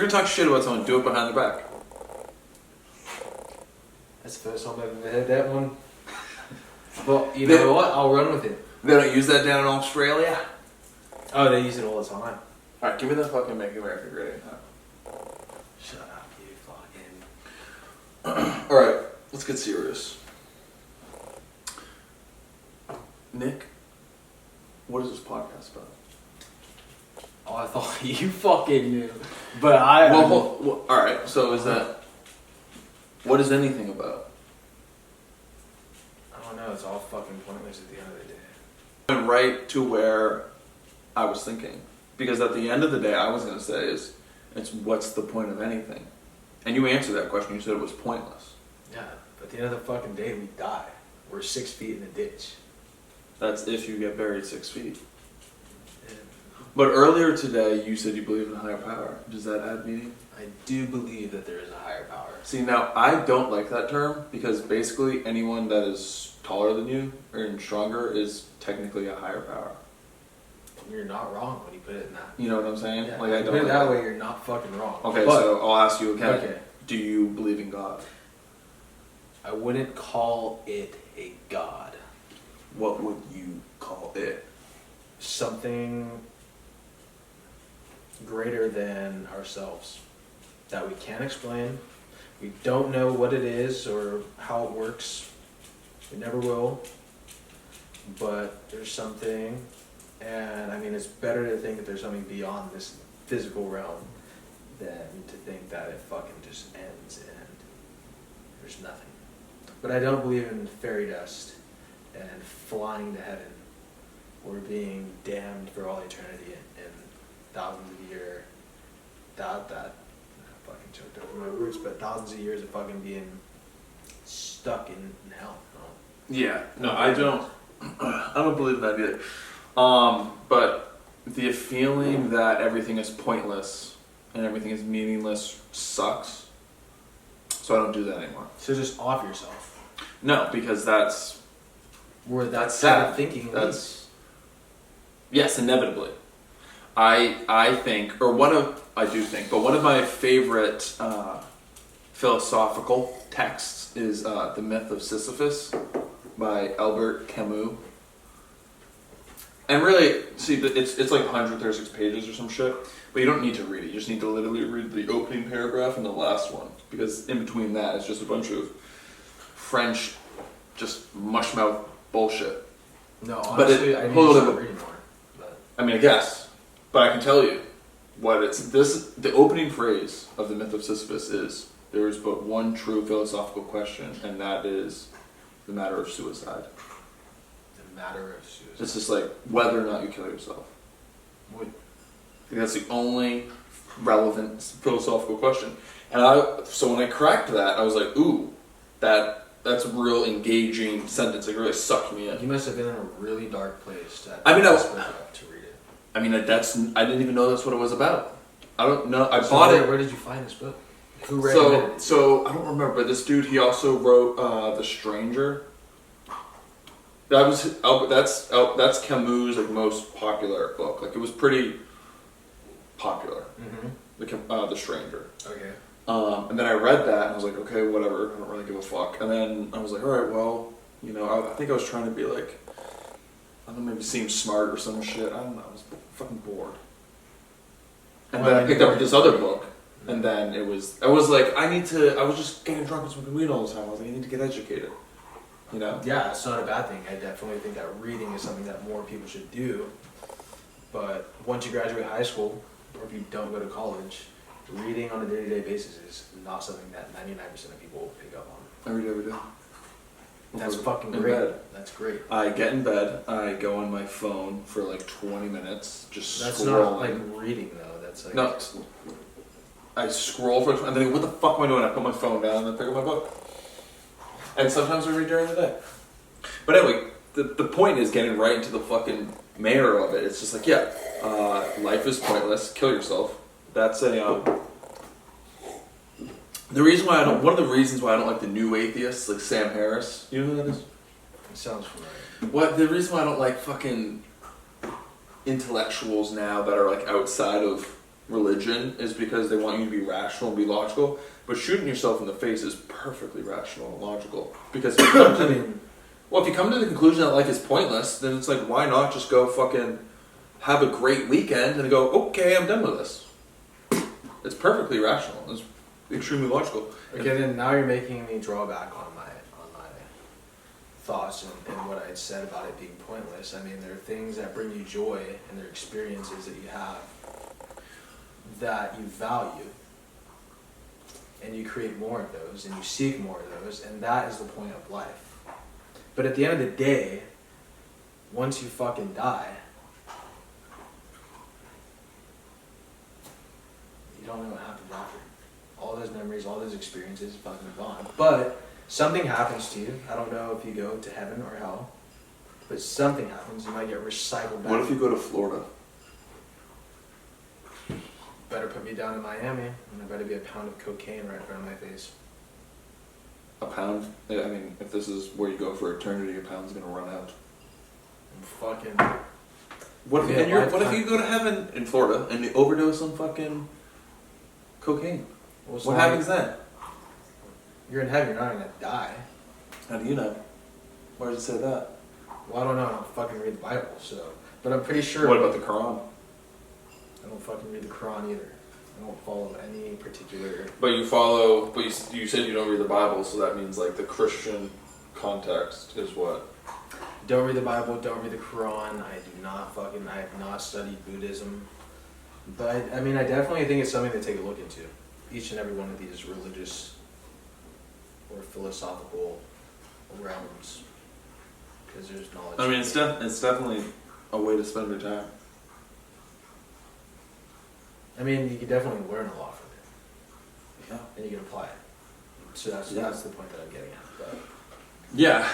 you're gonna talk shit about someone, do it behind their back. That's the first time I've ever heard that one. But you know what? I'll run with it. They don't use that down in Australia. Oh, they use it all the time. Alright, give me that fucking Make America Great. Shut up, you fucking... Alright, let's get serious. Nick, what is this podcast about? Oh, I thought you fucking knew. But I... Well, alright, so is that... What is anything about? I don't know, it's all fucking pointless at the end of the day. Went right to where I was thinking. Because at the end of the day, I was going to say it's what's the point of anything? And you answered that question, you said it was pointless. Yeah, but at the end of the fucking day, we die. We're 6 feet in a ditch. That's if you get buried 6 feet. And But earlier today, you said you believe in a higher power. Does that add meaning? I do believe that there is a higher power. See, now, I don't like that term because basically anyone that is taller than you or stronger is technically a higher power. You're not wrong when you put it in that. You know what I'm saying? Yeah, Like, I you don't put it like that way, you're not fucking wrong. Okay, But so I'll ask you again. Okay. Do you believe in God? I wouldn't call it a god. What would you call it? Something greater than ourselves that we can't explain. We don't know what it is or how it works. We never will. But there's something, and I mean, it's better to think that there's something beyond this physical realm than to think that it fucking just ends and there's nothing. But I don't believe in fairy dust and flying to heaven or being damned for all eternity and thousands of years. I fucking choked over my words, but thousands of years of fucking being stuck in hell. No. Yeah. No, I don't. I don't believe in that either. But the feeling that everything is pointless and everything is meaningless sucks. So I don't do that anymore. So just off yourself. No, because that's Where That's that type sad. of thinking leads. That's yes, inevitably. I think, or I do think, but one of my favorite philosophical texts is The Myth of Sisyphus by Albert Camus. And really, see, it's like 136 pages or some shit, but you don't need to read it. You just need to literally read the opening paragraph and the last one, because in between that is just a bunch of French, just mushmouth bullshit. No, But honestly, I need to start reading more. But I mean, I guess, but I can tell you what it's. The opening phrase of The Myth of Sisyphus is, "There is but one true philosophical question, and that is the matter of suicide." the matter of suicide. It's just like whether or not you kill yourself. What- I think that's the only relevant philosophical question. And so when I cracked that, I was like, "Ooh, that's a real engaging sentence. It really sucked me You in." must have been in a really dark place to I mean, I was- to read it. I mean, I didn't even know that's what it was about. I don't know. I So bought it. Where did you find this book? Who recommended it? So I don't remember, but this dude, he also wrote The Stranger. That's Camus' like most popular book. Like it was pretty popular. Mm-hmm. The Stranger. Okay. And then I read that and I was like, okay, whatever. I don't really give a fuck. And then I was like, all right, well, you know, I think I was trying to be like, I don't know, maybe seem smart or some shit. I don't know. I was fucking bored. And Well, then I picked up this other book. And then I was like, I was just getting drunk and smoking weed all the time. I was like, I need to get educated. You know? Yeah, it's not a bad thing. I definitely think that reading is something that more people should do. But once you graduate high school, or if you don't go to college, reading on a day-to-day basis is not something that 99% of people will pick up on. Every day. That's fucking In great. bed. That's great. I get in bed, I go on my phone for like 20 minutes, just That's scrolling. not like reading though. That's like No, I scroll for, and then what the fuck am I doing? I put my phone down and then pick up my book. And sometimes I read during the day. But anyway, the point is getting right into the fucking mayor of it. It's just like, yeah, life is pointless. Kill yourself. That's a. The reason why one of the reasons why I don't like the new atheists, like Sam Harris. You know who that is? It sounds familiar. What the reason why I don't like fucking intellectuals now that are like outside of religion is because they want you to be rational and be logical. But shooting yourself in the face is perfectly rational and logical. Because if you come if you come to the conclusion that life is pointless, then it's like, why not just go fucking have a great weekend and go, okay, I'm done with this. It's perfectly rational. It's extremely logical. Okay, then now you're making me draw back on my thoughts and what I had said about it being pointless. I mean, there are things that bring you joy and there are experiences that you have that you value, and you create more of those and you seek more of those, and that is the point of life. But at the end of the day, once you fucking die, you don't know what happens after. All those memories, all those experiences fucking gone. But something happens to you. I don't know if you go to heaven or hell, but something happens. You might get recycled back. What if you go to Florida? Better put me down in Miami, and there better be a pound of cocaine right in front of my face. A pound? I mean, if this is where you go for eternity, a pound's gonna run out. I'm fucking... What if you go to heaven in Florida and you overdose on fucking cocaine? Well, What happens then? You're in heaven, you're not gonna die. How do you know? Where does it say that? Well, I don't know, I don't fucking read the Bible, so... But I'm pretty sure... What about the Quran? I don't fucking read the Quran either. I don't follow any particular... But you follow, but you said you don't read the Bible, so that means like the Christian context is what? Don't read the Bible, don't read the Quran. I have not studied Buddhism. But, I mean, I definitely think it's something to take a look into. Each and every one of these religious or philosophical realms. Because there's knowledge. I mean, it's definitely a way to spend your time. I mean, you can definitely learn a lot from it. Yeah. And you can apply it. So that's the point that I'm getting at. But. Yeah.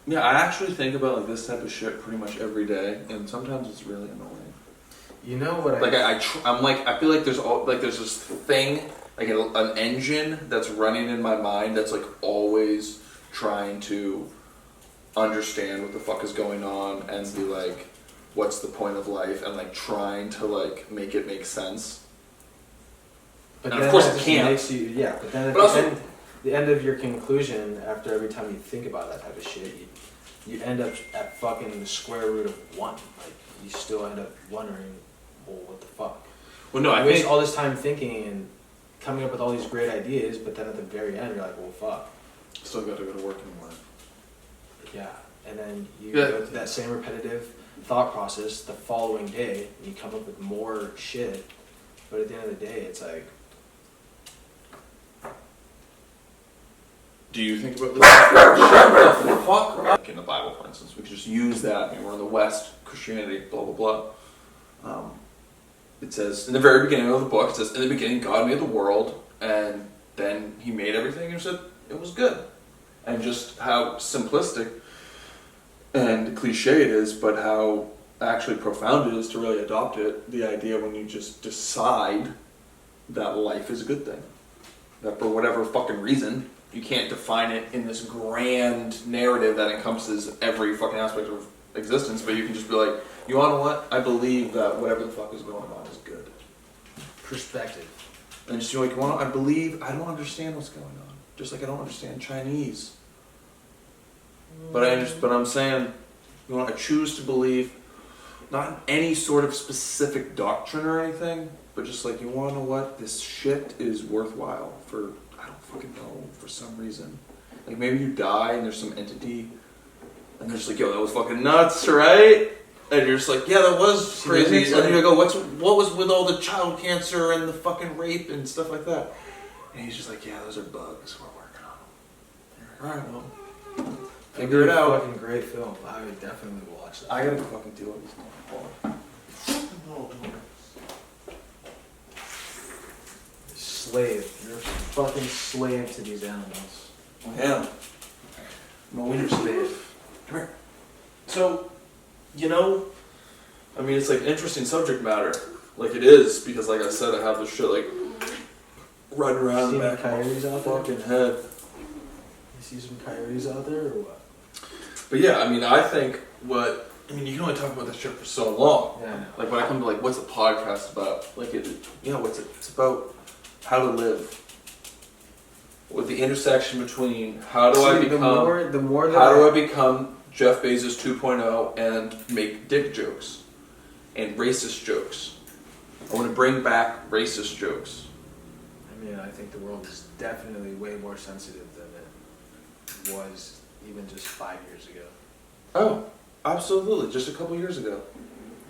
Yeah, I actually think about like this type of shit pretty much every day, and sometimes it's really annoying. You know what I feel like there's this thing, like an engine that's running in my mind that's like always trying to understand what the fuck is going on and be like, what's the point of life, and like trying to like make it make sense. But and of course it can't. But then at the end of your conclusion, after every time you think about that type of shit, you end up at fucking the square root of 1. Like, you still end up wondering, well, what the fuck? Well, no, I waste all this time thinking and coming up with all these great ideas, but then at the very end, you're like, well, fuck. Still got to go to work in the morning. Yeah, and then you go through that same repetitive thought process the following day, and you come up with more shit, but at the end of the day, it's like... Do you think about this? Shut the fuck up. In the Bible, for instance, we could just use that. I mean, we're in the West, Christianity, blah, blah, blah. It says, in the very beginning of the book, it says, in the beginning, God made the world, and then he made everything and said, it was good. And just how simplistic and cliche it is, but how actually profound it is to really adopt it. The idea when you just decide that life is a good thing. That for whatever fucking reason, you can't define it in this grand narrative that encompasses every fucking aspect of existence, but you can just be like, you wanna know what? I believe that whatever the fuck is going on is good. Perspective. And just like, I don't understand what's going on. Just like I don't understand Chinese. But I'm saying, I choose to believe, not in any sort of specific doctrine or anything, but just like, you wanna know what? This shit is worthwhile for, I don't fucking know, for some reason. Like maybe you die and there's some entity and they're just like, yo, that was fucking nuts, right? And you're just like, yeah, that was crazy. And you go, what was with all the child cancer and the fucking rape and stuff like that? And he's just like, yeah, those are bugs. We're working on them. Alright, well, figure it out. Fucking great film. I would definitely watch that. I gotta fucking deal with this one. Slave. You're a fucking slave to these animals. I am. I'm a wiener slave. Come here. So, I mean, it's like interesting subject matter. Like it is, because like I said, I have this shit like running around the back of my fucking head. You see some coyotes out there or what? But yeah, I mean, I think what I mean, you can only talk about this shit for so long. Yeah, I know. Like when I come to like, what's the podcast about? Like, what's it? It's about how to live. With the intersection between how do I become, the more that how do I become Jeff Bezos 2.0 and make dick jokes and racist jokes. I want to bring back racist jokes. I mean, I think the world is definitely way more sensitive than it was even just 5 years ago. Oh, absolutely. Just a couple years ago.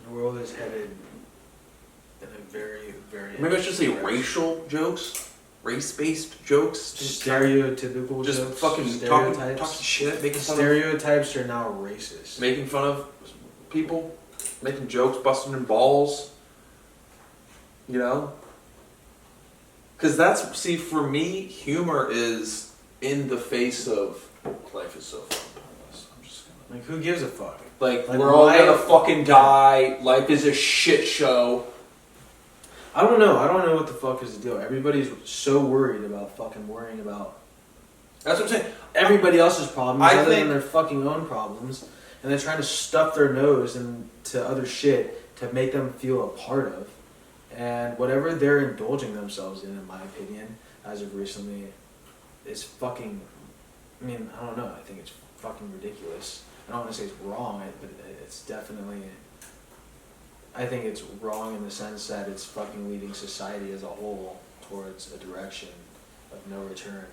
The world is headed in a very, very... Maybe I should say racial jokes, race-based jokes. Stereotypical Just jokes, fucking stereotypes. talking shit, making fun of, Stereotypes are now racist. making fun of people, making jokes, busting their balls. You know? Because that's, see, for me, humor is in the face of life is so fucking pointless. I'm just gonna... Like, who gives a fuck? Like Like, we're all why- gonna fucking die. Life is a shit show. I don't know. I don't know what the fuck is the deal. Everybody's so worried about fucking worrying about That's what I'm saying. everybody else's problems I other think- than their fucking own problems. And they're trying to stuff their nose into other shit to make them feel a part of. And whatever they're indulging themselves in my opinion, as of recently, is fucking... I mean, I don't know. I think it's fucking ridiculous. I don't want to say it's wrong, but it's definitely... I think it's wrong in the sense that it's fucking leading society as a whole towards a direction of no return.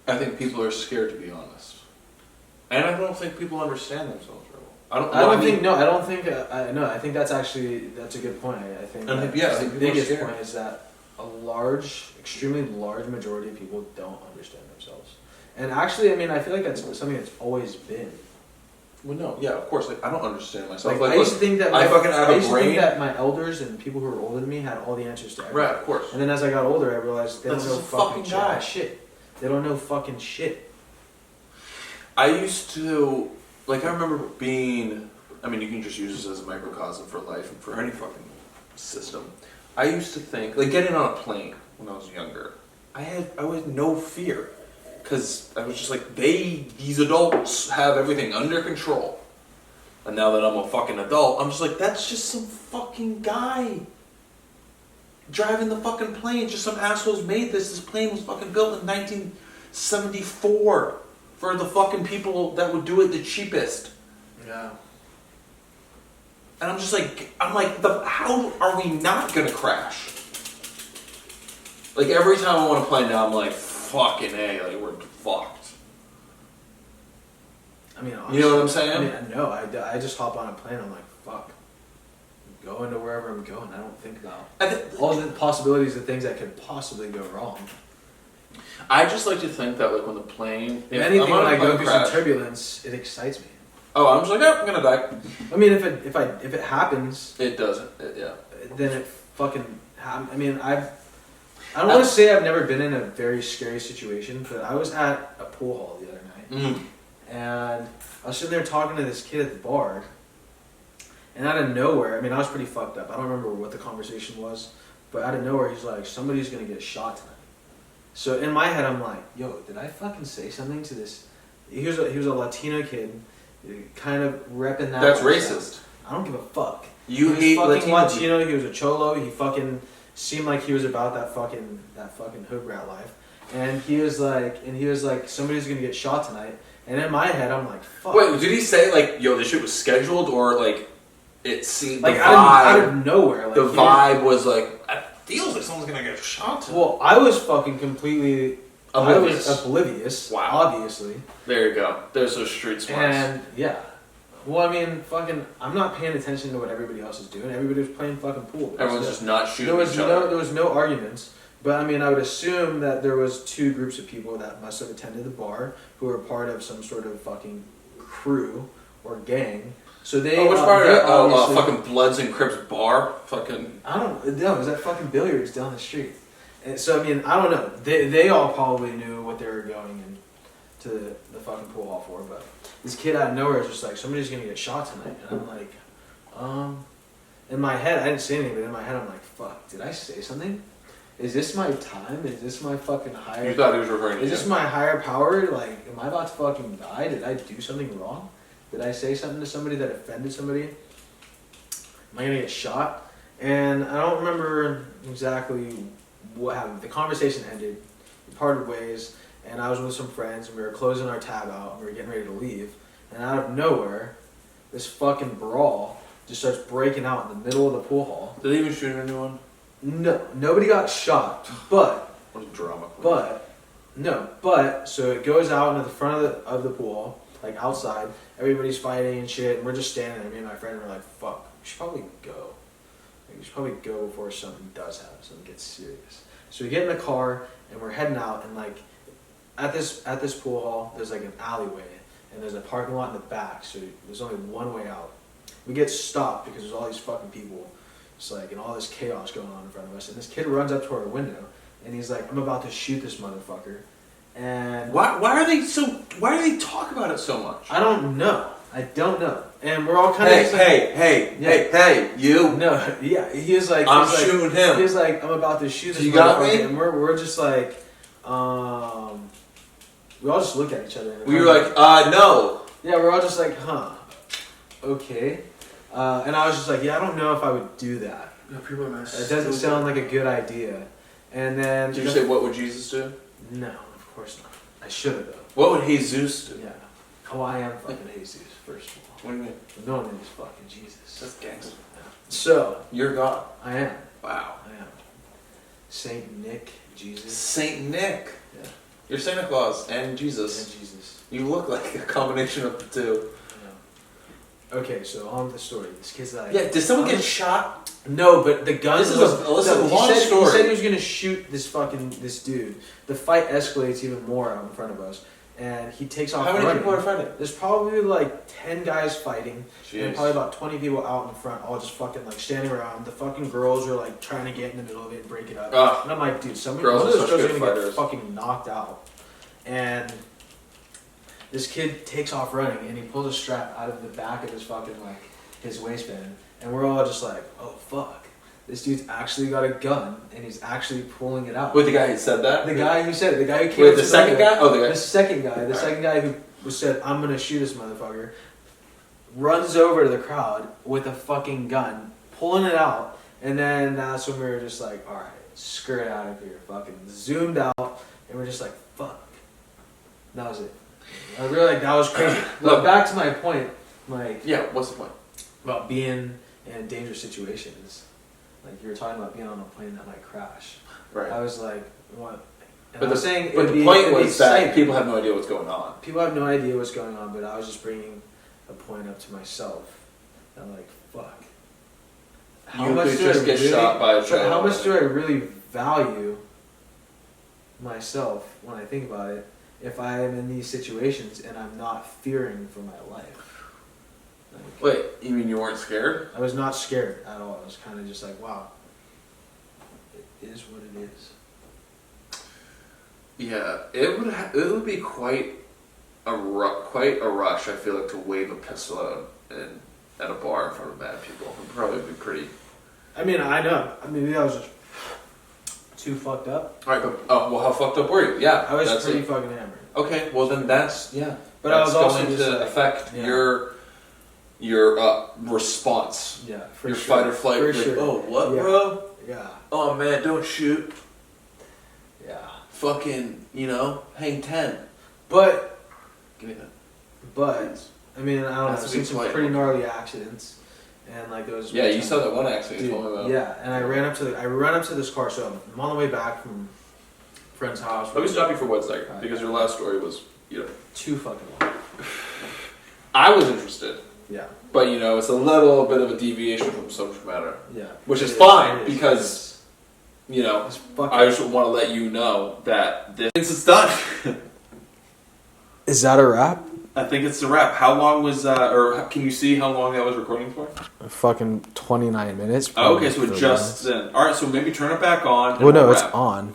I think people are scared to be honest, and I don't think people understand themselves very well. I think that's a good point. I think I think- that yeah, I think the people are biggest scared. point is that extremely large majority of people don't understand themselves. And actually, I mean, I feel like that's something that's always been. Well, no, yeah, of course. Like, I don't understand myself. Like, I used to think that I fucking have a think brain. that my elders and people who were older than me had all the answers to everything. Right, of course. And then as I got older, I realized they That's don't know just a fucking fucking guy. shit. They don't know fucking shit. I used to, like, I remember being, I mean, you can just use this as a microcosm for life and for any fucking system. I used to think, like, getting on a plane when I was younger, I had no fear. Because I was just like, these adults have everything under control. And now that I'm a fucking adult, I'm just like, that's just some fucking guy driving the fucking plane. Just some assholes made this. This plane was fucking built in 1974 for the fucking people that would do it the cheapest. Yeah. And I'm just like, how are we not gonna crash? Like every time I want to play now, I'm like, fucking A, like we're fucked. I mean, You know what I'm saying? I mean, no, I just hop on a plane. I'm like, fuck. I'm going to wherever I'm going. I don't think about all the possibilities of things that could possibly go wrong. I just like to think that like when the plane, If anything, I'm on when a I go plane through crash, some turbulence, it excites me. oh, I'm just like, oh, I'm gonna die. I mean, if it happens, It doesn't. Yeah. then it fucking. I mean, I don't want to say I've never been in a very scary situation, but I was at a pool hall the other night, and I was sitting there talking to this kid at the bar, and out of nowhere, I mean, I was pretty fucked up. I don't remember what the conversation was, but out of nowhere, he's like, somebody's gonna get shot tonight. So in my head, I'm like, yo, did I fucking say something to this? He was a Latino kid, kind of repping that. That's lifestyle. racist. I don't give a fuck. You He was hate fucking Latino Latino. He was a cholo. He fucking seemed like he was about that fucking hood rat life. And he was like, somebody's gonna get shot tonight. And in my head, I'm like, fuck. Wait, did he say like, yo, this shit was scheduled, or like it seemed like the out vibe? of nowhere, like The he was- vibe was like, it feels like someone's gonna get shot. Tonight. Well, I was fucking completely Oblivious. I was oblivious. Wow. Obviously. There you go. There's those street smarts. And yeah. Well, I mean, fucking, I'm not paying attention to what everybody else is doing. Everybody was playing fucking pool. Everyone's just not shooting There was each other. there was no arguments, but I mean, I would assume that there was two groups of people that must have attended the bar who were part of some sort of fucking crew or gang. So they. Oh, which part they of that? Oh, obviously- fucking Bloods and Crips bar? Fucking. I don't know. It was that fucking billiards down the street. And so I mean, I don't know. They all probably knew what they were going into the fucking pool hall for, but this kid out of nowhere is just like, somebody's gonna get shot tonight, and I'm like, in my head, I didn't say anything, but in my head, I'm like, fuck, did I say something? Is this my time? Is this my fucking higher? You thought he was referring to Is you. this my higher power? Like, am I about to fucking die? Did I do something wrong? Did I say something to somebody that offended somebody? Am I gonna get shot? And I don't remember exactly what happened. The conversation ended. We parted ways, and I was with some friends, and we were closing our tab out, and we were getting ready to leave. And out of nowhere, this fucking brawl just starts breaking out in the middle of the pool hall. Did they even shoot anyone? No, nobody got shot, but What a drama. so it goes out into the front of the pool hall, like outside. Everybody's fighting and shit, and we're just standing there. Me and my friend were like, "Fuck, we should probably go. Like, we should probably go before something does happen, something gets serious." So we get in the car and we're heading out, and like at this pool hall, there's like an alleyway, and there's a parking lot in the back. So there's only one way out. We get stopped because there's all these fucking people, just like, and all this chaos going on in front of us. And this kid runs up to our window, and he's like, "I'm about to shoot this motherfucker." And Why are they talk about it so much? I don't know. And we're all kind of Hey, you. No, yeah. He was like, I'm shooting him. He was like, "I'm about to shoot this You got motherfucker," me? and we're just like, we all just look at each other. And We were like, no. yeah, we're all just like, huh, okay. And I was just like, yeah, I don't know if I would do that. No, people are nice. It doesn't sound like a good idea. And then Did you say what would Jesus do? no, of course not. I should have though. What would Jesus do? Yeah. Oh, I am fucking Jesus, first of all. What do you mean? No one is fucking Jesus. That's gangster. So, You're God. I am. Wow. I am. Saint Nick, Jesus. Saint Nick. Yeah. You're Santa Claus and Jesus. And Jesus. You look like a combination of the two. Yeah. Okay, so on with the story. This kid's like... Yeah, did someone get shot? No, but the gun This is was... a long he story. said he was going to shoot this dude. The fight escalates even more out in front of us. And he takes off How many running. people are fighting? There's probably like 10 guys fighting. Jeez. And probably about 20 people out in front, all just fucking like standing around. The fucking girls are like trying to get in the middle of it and break it up. And I'm like, dude, one of Girls are those such girls are good gonna get fighters. fucking knocked out. And this kid takes off running, and he pulls a strap out of the back of his fucking like his waistband, and we're all just like, oh fuck, this dude's actually got a gun, and he's actually pulling it out. Wait, the guy who said that? The guy who said it, the guy who came. Wait, up the to second guy? Oh, the guy. The second guy who said, "I'm gonna shoot this motherfucker," runs over to the crowd with a fucking gun, pulling it out, and then that's when we were just like, all right, skirt out of here, fucking zoomed out, and we're just like, fuck. That was it. I really like that was crazy. But back to my point, like Yeah, what's the point? about being in dangerous situations. Like you were talking about being on a plane that might crash. Right. I was like, what? And But I was saying, But the point was that people have no idea what's going on. people have no idea what's going on, but I was just bringing a point up to myself. I'm like, fuck. You could just get shot by a trailer. How much do I really value myself when I think about it if I am in these situations and I'm not fearing for my life? Like, Wait, you mean you weren't scared? I was not scared at all. I was kind of just like, wow, it is what it is. Yeah, it would be quite a rush. I feel like to wave a pistol at a bar in front of mad people. It would probably be pretty. I mean, I know. I mean, maybe I was just too fucked up. All right, but well, how fucked up were you? Yeah, I was that's pretty it. fucking hammered. Okay, well then that's But that's I was also going just to like, affect yeah. your response. Yeah, for Your sure. fight or flight. For Like, sure. oh, what, Yeah. bro? Yeah. Oh man, don't shoot. Yeah. Fucking, hang 10. But Give me that. I mean, I don't know. That's I've a seen big some flight. pretty gnarly accidents, and like those. Yeah, you saw that one accident you Dude, told me about. yeah, and I ran up to this car. So I'm on the way back from a friend's house. Let me stop you for 1 second, because your last story was, Too fucking long. I was interested, Yeah. but it's a little bit of a deviation from subject matter, Yeah. which is It fine, it is. because, It's fucking. I just want to let you know that it's done. Is that a wrap? I think it's a wrap. How long was, or can you see how long that was recording for? Fucking 29 minutes. Oh, okay, so it just then. Alright, so maybe turn it back on. And Well, no, we'll it's wrap. on.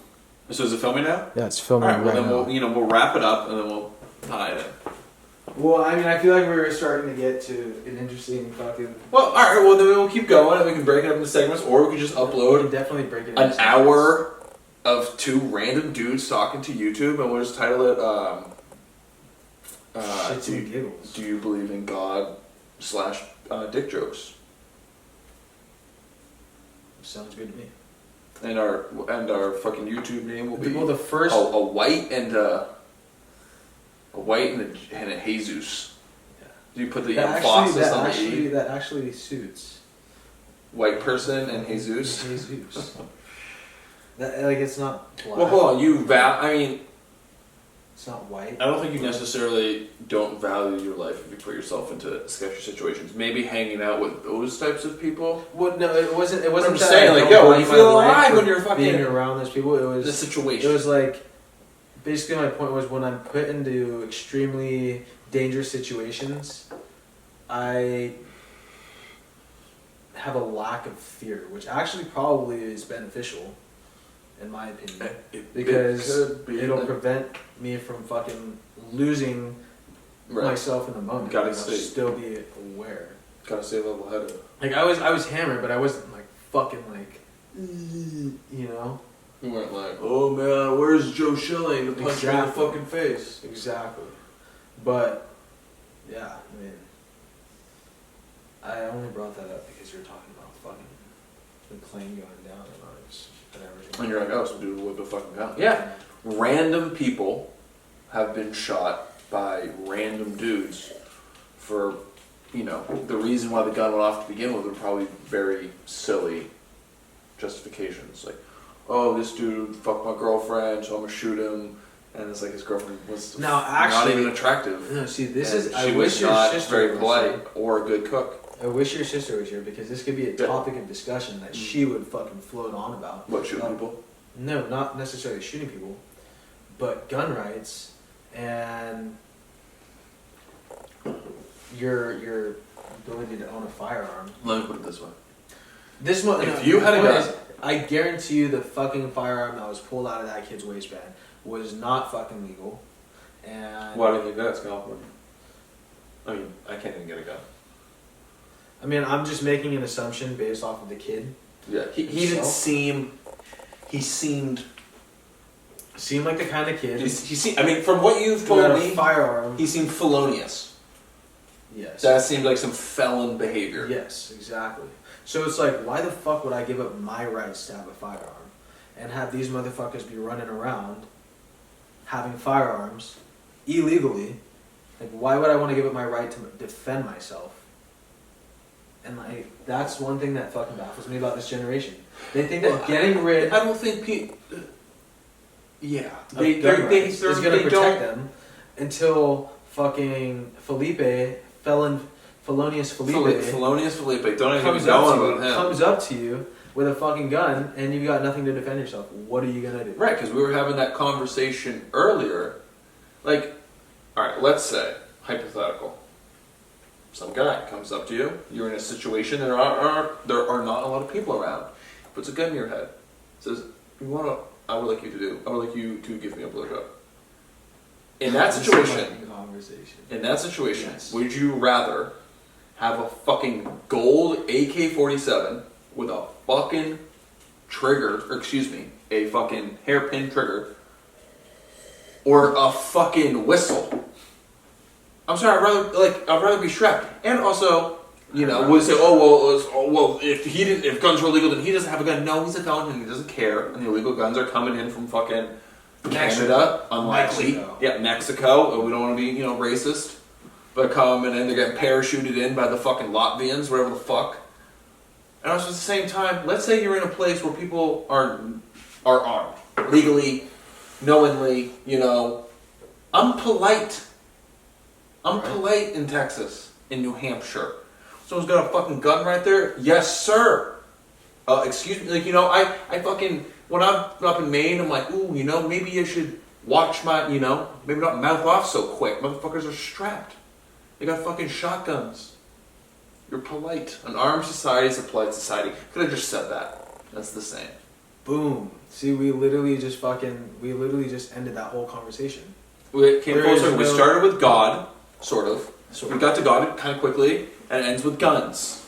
So is it filming now? Yeah, it's filming Alright, well right then now. we'll wrap it up and then we'll tie it in. Well, I mean, I feel like we were starting to get to an interesting fucking. Well, alright, well then we'll keep going and we can break it up into segments, or we can just We upload can definitely break it. an into hour of two random dudes talking to YouTube and we'll just title it Shits and giggles. Do you believe in God / dick jokes? Sounds good to me. And our fucking YouTube name will be Well, the first a white and a Jesus. Yeah. Do you put the that emphasis on the E? that actually suits White person and Jesus. Jesus. That, like, it's not black. Well, hold on. I mean, It's not white. I don't think you necessarily don't value your life if you put yourself into sketchy situations. Maybe hanging out with those types of people. Well, no, it wasn't. It wasn't. I'm that saying, I like, don't yo, value you my feel life alive for when you're fucking being around those people. It was the situation. It was like, basically, my point was when I'm put into extremely dangerous situations, I have a lack of fear, which actually probably is beneficial, in my opinion, because it'll prevent me from fucking losing myself in the moment. Gotta I'll still be aware. Gotta stay level headed. Like I was hammered, but I wasn't like fucking like, you know. You weren't like, oh man, where's Joe Schilling to punch me in the Exactly. fucking face? Exactly. But yeah, I mean, I only brought that up because you're talking about fucking the plane going down and ours and everything. And you're like, oh, some dude with a fucking gun. Yeah. Random people have been shot by random dudes for, you know, the reason why the gun went off to begin with were probably very silly justifications. Like, oh, this dude fucked my girlfriend, so I'm gonna shoot him. And it's like his girlfriend was Now, not actually- even attractive. No, see, this And is. I she wish was your not sister very was polite here. or a good cook. I wish your sister was here because this could be a topic of discussion that she would fucking float on about. What, shooting people? No, not necessarily shooting people, but gun rights and your ability to own a firearm. Let me put it this way. This one, If you had a the point gun- is, I guarantee you the fucking firearm that was pulled out of that kid's waistband was not fucking legal. And Why do you think that's California? I mean, I can't even get a gun. I mean, I'm just making an assumption based off of the kid. Yeah, he didn't Himself? seem. He seemed. Seemed like the kind of kid He seemed. I mean, from what you've who told had a me, firearm. he seemed felonious. Yes. That seemed like some felon behavior. Yes, exactly. So it's like, why the fuck would I give up my rights to have a firearm and have these motherfuckers be running around having firearms illegally? Like, why would I want to give up my right to defend myself? And like, that's one thing that fucking baffles me about this generation. They think that getting rid I don't think people. Yeah, of gun rights is going to they protect don't. them until fucking felonious Felipe Felonious Felipe. Don't even comes know up, to about you, him. comes up to you with a fucking gun and you've got nothing to defend yourself. What are you gonna do? Right, because we were having that conversation earlier. Like, all right, let's say hypothetical. Some guy comes up to you. You're in a situation. There are not a lot of people around. Puts a gun in your head. Says, "You want to? I would like you to do. I would like you to give me a blowjob." In that This is like situation, a conversation. yes. Would you rather have a fucking gold AK-47 with a fucking trigger, or excuse me, a fucking hairpin trigger, or a fucking whistle? I'm sorry, I'd rather be strapped. And also, you know, we'll say, if guns were illegal, then he doesn't have a gun. No, he's a felon and he doesn't care. And the illegal guns are coming in from fucking Canada, unlikely. Mexico. Yeah, Mexico. We don't want to be, racist. But coming in, they're getting parachuted in by the fucking Latvians, whatever the fuck. And also at the same time, let's say you're in a place where people are armed. Legally, knowingly, I'm polite. I'm polite in Texas, in New Hampshire. Someone's got a fucking gun right there? Yes, sir. Excuse me, I fucking, when I'm up in Maine, I'm like, ooh, maybe you should watch my, maybe not mouth off so quick. Motherfuckers are strapped. They got fucking shotguns. You're polite. An armed society is a polite society. Could have just said that. That's the same. Boom. See, we literally just ended that whole conversation. We came There full is circle. We no- started with God, sort of. Sort We of. got to God kind of quickly, and it ends with guns.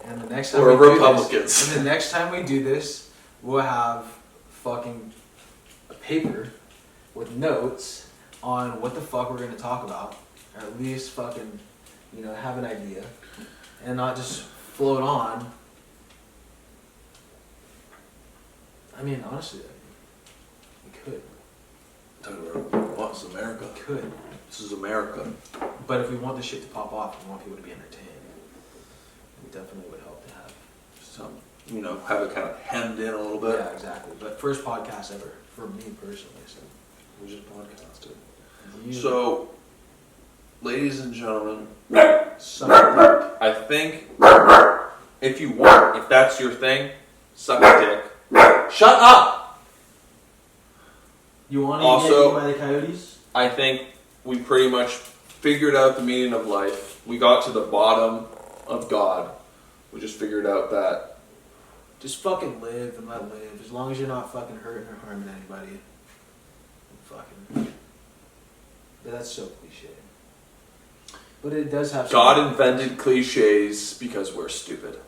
And the next time Or we do Republicans. this, and the next time we do this, we'll have fucking a paper with notes on what the fuck we're gonna talk about, or at least fucking, have an idea, and not just float on. I mean, honestly, we could. Talk about what? It's America. We could. This is America. But if we want this shit to pop off, we want people to be entertained. It definitely would help to have Some, have it kind of hemmed in a little bit. Yeah, exactly. But first podcast ever for me personally. So We just podcasted. you So, ladies and gentlemen, suck a dick. I think if that's your thing, suck a dick. Shut up! You want Also- to get eaten by the coyotes? I think we pretty much figured out the meaning of life. We got to the bottom of God. We just figured out that Just fucking live and let live. As long as you're not fucking hurting or harming anybody. Fucking. But that's so cliche. But it does have. God invented cliches because we're stupid.